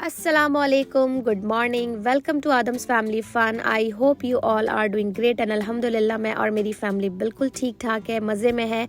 Assalamualaikum, good morning, welcome to Adam's Family Fun. I hope you all are doing great and अल्हम्दुलिल्लाह मैं और मेरी family बिल्कुल ठीक ठाक है, मज़े में है।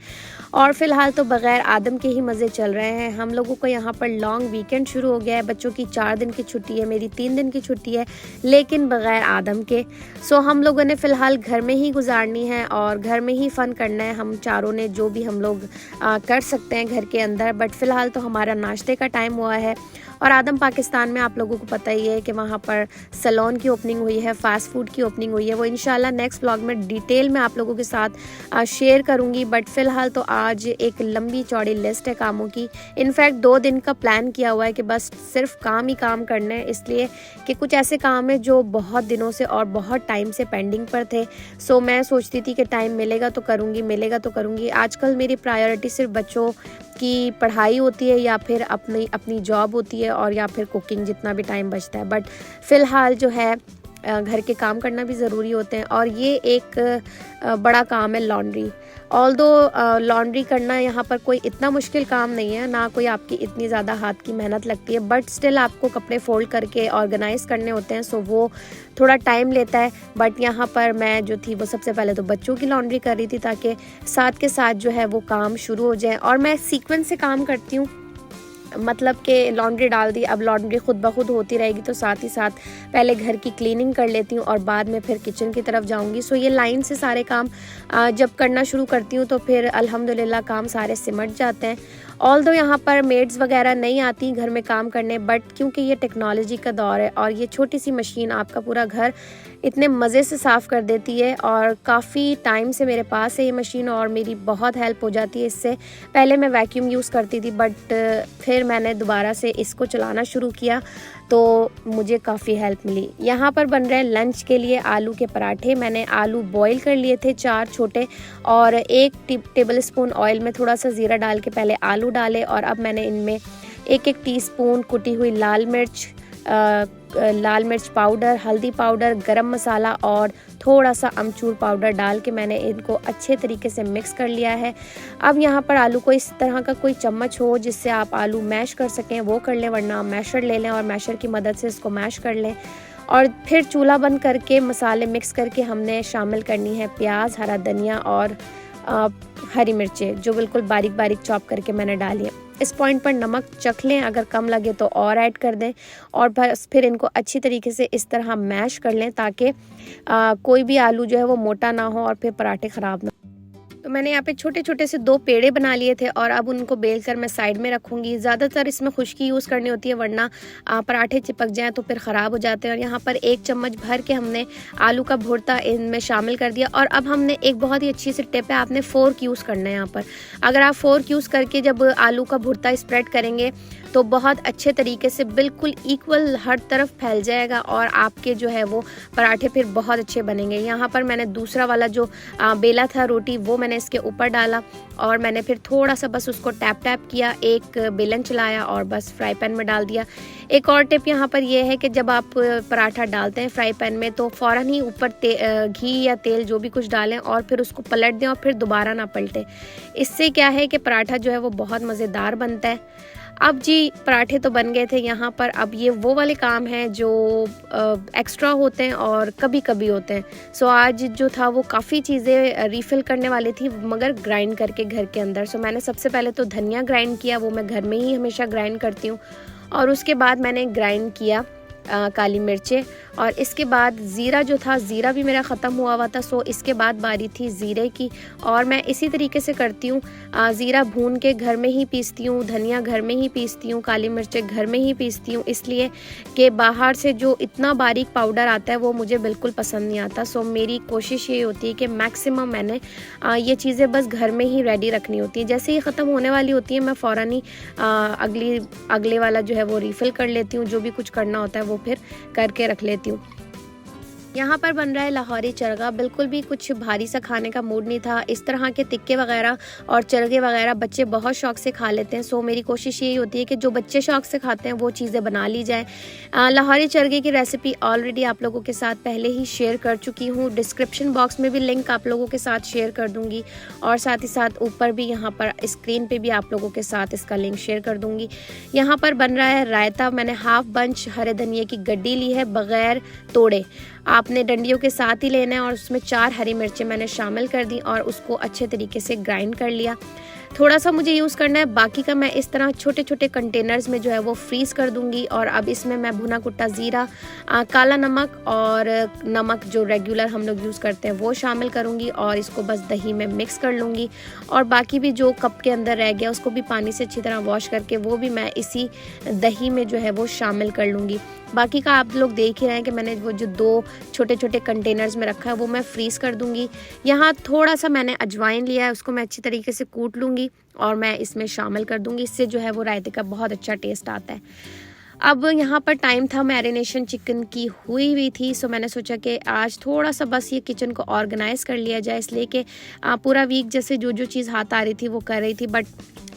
और फ़िलहाल तो बग़ैर आदम के ही मज़े चल रहे हैं। हम लोगों को यहाँ पर लॉन्ग वीकेंड शुरू हो गया है। बच्चों की 4 दिन की छुट्टी है, मेरी 3 दिन की छुट्टी है, लेकिन बग़ैर आदम के। सो हम लोगों ने फ़िलहाल घर में ही गुजारनी है और घर में ही फ़न करना है। हम चारों ने जो भी हम लोग कर सकते हैं घर के अंदर। बट फ़िलहाल तो हमारा नाश्ते का टाइम हुआ है और आदम पाकिस्तान में आप लोगों को पता ही है कि वहाँ पर सैलून की ओपनिंग हुई है, फ़ास्ट फूड की ओपनिंग हुई है। वो इंशाल्लाह नेक्स्ट व्लॉग में डिटेल में आप लोगों के साथ शेयर करूँगी। बट फ़िलहाल तो आज एक लंबी चौड़ी लिस्ट है कामों की। इनफैक्ट 2 दिन का प्लान किया हुआ है कि बस सिर्फ काम ही काम करने हैं, इसलिए कि कुछ ऐसे काम है जो बहुत दिनों से और बहुत टाइम से पेंडिंग पर थे। सो मैं सोचती थी कि टाइम मिलेगा तो करूँगी। आजकल मेरी प्रायोरिटी सिर्फ बच्चों की पढ़ाई होती है या फिर अपनी जॉब होती है और या फिर कुकिंग, जितना भी टाइम बचता है। बट फ़िलहाल जो है घर के काम करना भी ज़रूरी होते हैं और ये एक बड़ा काम है लॉन्ड्री। ऑल्दो लॉन्ड्री करना यहाँ पर कोई इतना मुश्किल काम नहीं है, ना कोई आपकी इतनी ज़्यादा हाथ की मेहनत लगती है। बट स्टिल आपको कपड़े फोल्ड करके ऑर्गेनाइज़ करने होते हैं, सो वो थोड़ा टाइम लेता है। बट यहाँ पर मैं जो थी वो सबसे पहले तो बच्चों की लॉन्ड्री कर रही थी ताकि साथ के साथ जो है वो काम शुरू हो जाए। और मैं सीक्वेंस से काम करती हूँ, मतलब कि लॉन्ड्री डाल दी, अब लॉन्ड्री खुद ब खुद होती रहेगी, तो साथ ही साथ पहले घर की क्लीनिंग कर लेती हूँ और बाद में फिर किचन की तरफ जाऊँगी। सो ये लाइन से सारे काम जब करना शुरू करती हूँ तो फिर अल्हम्दुलिल्लाह काम सारे सिमट जाते हैं। ऑल्दो यहाँ पर मेड्स वगैरह नहीं आती घर में काम करने, बट क्योंकि ये टेक्नोलॉजी का दौर है और ये छोटी सी मशीन आपका पूरा घर इतने मज़े से साफ़ कर देती है। और काफ़ी टाइम से मेरे पास है ये मशीन और मेरी बहुत हेल्प हो जाती है इससे। पहले मैं वैक्यूम यूज़ करती थी, बट फिर मैंने दोबारा से इसको चलाना शुरू किया तो मुझे काफ़ी हेल्प मिली। यहाँ पर बन रहे हैं लंच के लिए आलू के पराठे। मैंने आलू बॉईल कर लिए थे 4 छोटे, और 1 टेबल स्पून ऑयल में थोड़ा सा ज़ीरा डाल के पहले आलू डाले और अब मैंने इनमें 1-1 टीस्पून कुटी हुई लाल मिर्च पाउडर, हल्दी पाउडर, गरम मसाला और थोड़ा सा अमचूर पाउडर डाल के मैंने इनको अच्छे तरीके से मिक्स कर लिया है। अब यहाँ पर आलू को इस तरह का कोई चम्मच हो जिससे आप आलू मैश कर सकें वो कर लें, वरना आप मैशर ले लें और मैशर की मदद से इसको मैश कर लें। और फिर चूल्हा बंद करके मसाले मिक्स करके हमने शामिल करनी है प्याज, हरा धनिया और हरी मिर्चें जो बिल्कुल बारीक बारीक चॉप करके मैंने डाली है। इस पॉइंट पर नमक चख लें, अगर कम लगे तो और ऐड कर दें और बस फिर इनको अच्छी तरीके से इस तरह मैश कर लें ताकि कोई भी आलू जो है वो मोटा ना हो और फिर पराठे ख़राब ना। तो मैंने यहाँ पे छोटे छोटे से 2 पेड़े बना लिए थे और अब उनको बेल कर मैं साइड में रखूँगी। ज़्यादातर इसमें खुश्की यूज़ करनी होती है, वरना पराठे चिपक जाएं तो फिर ख़राब हो जाते हैं। और यहाँ पर 1 चम्मच भर के हमने आलू का भुर्ता इनमें शामिल कर दिया। और अब हमने एक बहुत ही अच्छी सी टिप है, आपने फोर्क यूज़ करना है यहाँ पर। अगर आप फोर्क यूज़ करके जब आलू का भुर्ता स्प्रेड करेंगे तो बहुत अच्छे तरीके से बिल्कुल इक्वल हर तरफ फैल जाएगा और आपके जो है वो पराठे फिर बहुत अच्छे बनेंगे। यहाँ पर मैंने दूसरा वाला जो बेला था रोटी वो मैंने इसके ऊपर डाला और मैंने फिर थोड़ा सा बस उसको टैप किया, एक बेलन चलाया और बस फ्राई पैन में डाल दिया। एक और टिप यहाँ पर यह है कि जब आप पराठा डालते हैं फ्राई पैन में तो फ़ौरन ही ऊपर घी या तेल जो भी कुछ डालें और फिर उसको पलट दें और फिर दोबारा ना पलटें। इससे क्या है कि पराठा जो है वो बहुत मज़ेदार बनता है। अब जी पराठे तो बन गए थे यहाँ पर। अब ये वो वाले काम हैं जो एक्स्ट्रा होते हैं और कभी कभी होते हैं। सो आज जो था वो काफ़ी चीज़ें रिफ़िल करने वाली थी मगर ग्राइंड करके घर के अंदर। सो मैंने सबसे पहले तो धनिया ग्राइंड किया, वो मैं घर में ही हमेशा ग्राइंड करती हूँ। और उसके बाद मैंने ग्राइंड किया काली मिर्चें और इसके बाद ज़ीरा जो था, ज़ीरा भी मेरा ख़त्म हुआ था। सो इसके बाद बारी थी ज़ीरे की और मैं इसी तरीके से करती हूँ। ज़ीरा भून के घर में ही पीसती हूँ, धनिया घर में ही पीसती हूँ, काली मिर्चें घर में ही पीसती हूँ, इसलिए कि बाहर से जो इतना बारीक पाउडर आता है वो मुझे बिल्कुल पसंद नहीं आता। सो मेरी कोशिश ये होती है कि मैक्सिमम मैंने ये चीज़ें बस घर में ही रेडी रखनी होती है। जैसे ही ख़त्म होने वाली होती है मैं फ़ौरन ही अगले वाला जो है वो रिफ़िल कर लेती हूँ। जो भी कुछ करना होता है वो फिर करके रख लेती हूँ। यहाँ पर बन रहा है लाहौरी चरगा। बिल्कुल भी कुछ भारी सा खाने का मूड नहीं था। इस तरह के तिक्के वगैरह और चरगे वगैरह बच्चे बहुत शौक से खा लेते हैं। सो मेरी कोशिश यही होती है कि जो बच्चे शौक से खाते हैं वो चीज़ें बना ली जाए। लाहौरी चरगे की रेसिपी ऑलरेडी आप लोगों के साथ पहले ही शेयर कर चुकी हूँ। डिस्क्रिप्शन बॉक्स में भी लिंक आप लोगों के साथ शेयर कर दूँगी और साथ ही साथ ऊपर भी यहाँ पर स्क्रीन पर भी आप लोगों के साथ इसका लिंक शेयर कर दूँगी। यहाँ पर बन रहा है रायता। मैंने हाफ बंच हरे धनिए की गड्डी ली है बग़ैर तोड़े। आपने डंडियों के साथ ही लेना है और उसमें 4 हरी मिर्चें मैंने शामिल कर दी और उसको अच्छे तरीके से ग्राइंड कर लिया। थोड़ा सा मुझे यूज़ करना है, बाकी का मैं इस तरह छोटे छोटे कंटेनर्स में जो है वो फ्रीज़ कर दूंगी। और अब इसमें मैं भुना कुट्टा ज़ीरा, काला नमक और नमक जो रेगुलर हम लोग यूज़ करते हैं वो शामिल करूंगी और इसको बस दही में मिक्स कर लूँगी। और बाकी भी जो कप के अंदर रह गया उसको भी पानी से अच्छी तरह वॉश करके वो भी मैं इसी दही में जो है वो शामिल कर लूँगी। बाकी का आप लोग देख ही रहे हैं कि मैंने वो जो 2 छोटे छोटे कंटेनर्स में रखा है वो मैं फ्रीज़ कर दूंगी। यहाँ थोड़ा सा मैंने अजवाइन लिया है, उसको मैं अच्छी तरीके से कूट लूँगी और मैं इसमें शामिल कर दूंगी। इससे जो है वो रायते का बहुत अच्छा टेस्ट आता है। अब यहाँ पर टाइम था, मैरिनेशन चिकन की हुई थी। सो मैंने सोचा कि आज थोड़ा सा बस ये किचन को ऑर्गेनाइज़ कर लिया जाए, इसलिए कि पूरा वीक जैसे जो जो चीज़ हाथ आ रही थी वो कर रही थी, बट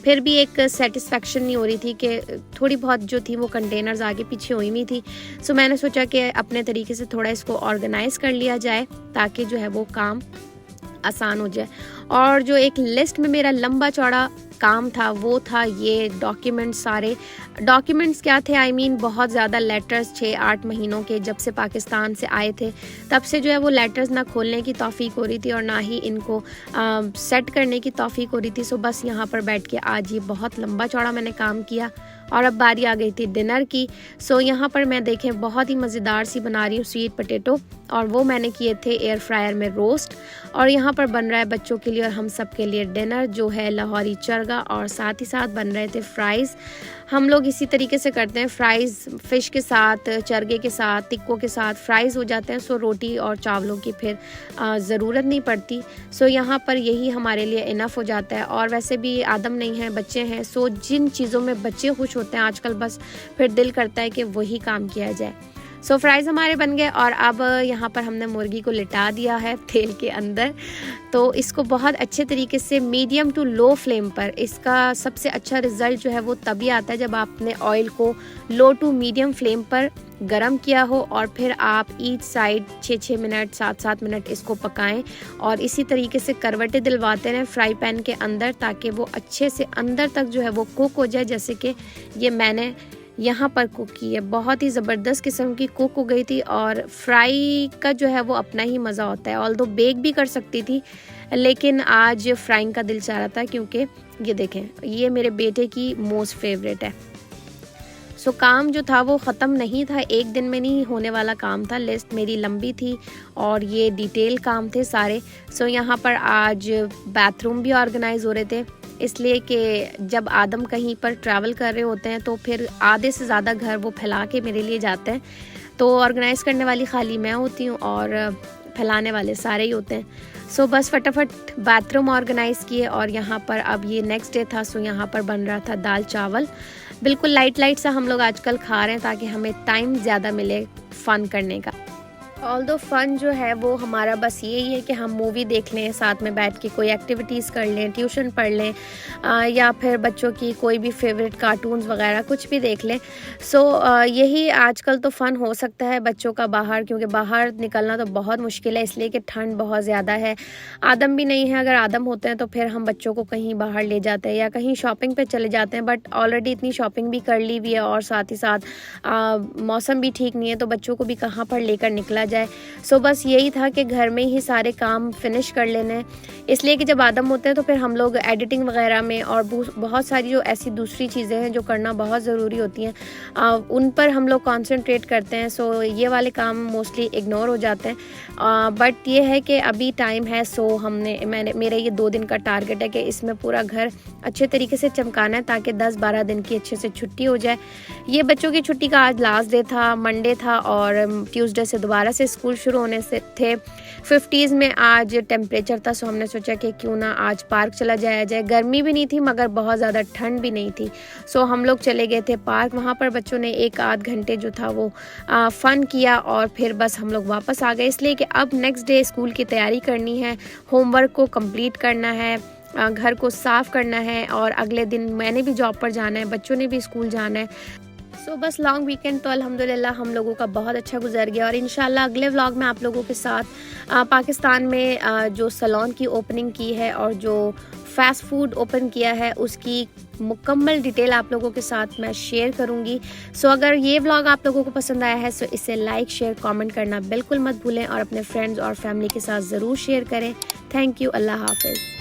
फिर भी एक सेटिस्फेक्शन नहीं हो रही थी कि थोड़ी बहुत जो थी वो कंटेनर्स आगे पीछे हुई हुई थी। सो मैंने सोचा कि अपने तरीके से थोड़ा इसको ऑर्गेनाइज़ कर लिया जाए ताकि जो है वो काम आसान हो जाए। और जो एक लिस्ट में मेरा लंबा चौड़ा काम था वो था ये डॉक्यूमेंट्स। सारे डॉक्यूमेंट्स क्या थे, आई मीन बहुत ज़्यादा लेटर्स 6-8 महीनों के जब से पाकिस्तान से आए थे तब से जो है वो लेटर्स ना खोलने की तौफीक हो रही थी और ना ही इनको सेट करने की तौफीक हो रही थी। सो बस यहाँ पर बैठ के आज ये बहुत लंबा चौड़ा मैंने काम किया और अब बारी आ गई थी डिनर की। सो यहाँ पर मैं देखें बहुत ही मज़ेदार सी बना रही हूँ स्वीट पोटैटो और वो मैंने किए थे एयर फ्रायर में रोस्ट। और यहाँ पर बन रहा है बच्चों के लिए और हम सब के लिए डिनर जो है लाहौरी चरगा और साथ ही साथ बन रहे थे फ्राइज़। हम लोग इसी तरीके से करते हैं, फ्राइज़ फ़िश के साथ, चरगे के साथ, टिक्कों के साथ फ्राइज़ हो जाते हैं। सो रोटी और चावलों की फिर ज़रूरत नहीं पड़ती। सो यहाँ पर यही हमारे लिए इनफ हो जाता है। और वैसे भी आदम नहीं है, बच्चे हैं। सो जिन चीज़ों में बच्चे खुश होते हैं आजकल बस फिर दिल करता है कि वही काम किया जाए। सो फ्राइज़ हमारे बन गए और अब यहाँ पर हमने मुर्गी को लिटा दिया है तेल के अंदर। तो इसको बहुत अच्छे तरीके से मीडियम टू लो फ्लेम पर, इसका सबसे अच्छा रिज़ल्ट जो है वो तभी आता है जब आपने ऑयल को लो टू मीडियम फ्लेम पर गरम किया हो और फिर आप ईच साइड 6-6 मिनट 7-7 मिनट इसको पकाएं और इसी तरीके से करवटें दिलवाते रहें फ्राई पैन के अंदर ताकि वो अच्छे से अंदर तक जो है वो कुक हो जाए। जैसे कि ये मैंने यहाँ पर कुक की है, बहुत ही ज़बरदस्त किस्म की कुक हो गई थी। और फ्राई का जो है वो अपना ही मज़ा होता है, ऑल्दो बेक भी कर सकती थी लेकिन आज फ्राइंग का दिल चाह रहा था क्योंकि ये देखें ये मेरे बेटे की मोस्ट फेवरेट है। सो काम जो था वो ख़त्म नहीं था, एक दिन में नहीं होने वाला काम था। लिस्ट मेरी लंबी थी और ये डिटेल काम थे सारे। सो यहाँ पर आज बाथरूम भी ऑर्गेनाइज़ हो रहे थे, इसलिए कि जब आदम कहीं पर ट्रैवल कर रहे होते हैं तो फिर आधे से ज़्यादा घर वो फैला के मेरे लिए जाते हैं। तो ऑर्गेनाइज़ करने वाली खाली मैं होती हूँ और फैलाने वाले सारे ही होते हैं। सो बस फटाफट बाथरूम ऑर्गेनाइज़ किए और यहाँ पर अब ये नेक्स्ट डे था। सो यहाँ पर बन रहा था दाल चावल, बिल्कुल लाइट सा हम लोग आजकल खा रहे हैं ताकि हमें टाइम ज़्यादा मिले फ़न करने का। ऑल्दो फ़न जो है वो हमारा बस यही है कि हम मूवी देख लें, साथ में बैठ के कोई एक्टिविटीज़ कर लें, ट्यूशन पढ़ लें या फिर बच्चों की कोई भी फेवरेट कार्टून्स वगैरह कुछ भी देख लें। सो यही आजकल तो फ़न हो सकता है बच्चों का बाहर, क्योंकि बाहर निकलना तो बहुत मुश्किल है इसलिए कि ठंड बहुत ज़्यादा है। आदम भी नहीं है, अगर आदम होते हैं तो फिर हम बच्चों को कहीं बाहर ले जाते हैं या कहीं शॉपिंग पे चले जाते हैं, बट ऑलरेडी इतनी शॉपिंग भी कर ली हुई है और साथ ही साथ मौसम भी ठीक नहीं है तो बच्चों को भी कहाँ पर लेकर निकला जाए। सो बस यही था कि घर में ही सारे काम फिनिश कर लेने, इसलिए कि जब आदम होते हैं तो फिर हम लोग एडिटिंग वगैरह में और बहुत सारी जो ऐसी दूसरी चीज़ें हैं जो करना बहुत ज़रूरी होती हैं उन पर हम लोग कंसंट्रेट करते हैं। सो ये वाले काम मोस्टली इग्नोर हो जाते हैं, बट ये है कि अभी टाइम है। सो मेरा ये 2 दिन का टारगेट है कि इसमें पूरा घर अच्छे तरीके से चमकाना है ताकि 10-12 दिन की अच्छे से छुट्टी हो जाए। ये बच्चों की छुट्टी का आज लास्ट डे था, मंडे था और ट्यूसडे से दोबारा से से स्कूल शुरू होने से थे 50s में आज टेम्परेचर था, सो हमने सोचा कि क्यों ना आज पार्क चला जाया जाए। गर्मी भी नहीं थी मगर बहुत ज़्यादा ठंड भी नहीं थी, सो हम लोग चले गए थे पार्क। वहाँ पर बच्चों ने 1 आध घंटे जो था वो फ़न किया और फिर बस हम लोग वापस आ गए, इसलिए कि अब नेक्स्ट डे स्कूल की तैयारी करनी है, होमवर्क को कंप्लीट करना है, घर को साफ़ करना है और अगले दिन मैंने भी जॉब पर जाना है, बच्चों ने भी स्कूल जाना है। सो बस लॉन्ग वीकेंड तो अल्हम्दुलिल्लाह हम लोगों का बहुत अच्छा गुजर गया और इंशाल्लाह अगले व्लॉग में आप लोगों के साथ पाकिस्तान में जो सैलून की ओपनिंग की है और जो फ़ास्ट फूड ओपन किया है उसकी मुकम्मल डिटेल आप लोगों के साथ मैं शेयर करूंगी। सो अगर ये व्लॉग आप लोगों को पसंद आया है सो इसे लाइक शेयर कमेंट करना बिल्कुल मत भूलें और अपने फ्रेंड्स और फैमिली के साथ ज़रूर शेयर करें। Thank you. अल्लाह हाफ़िज़।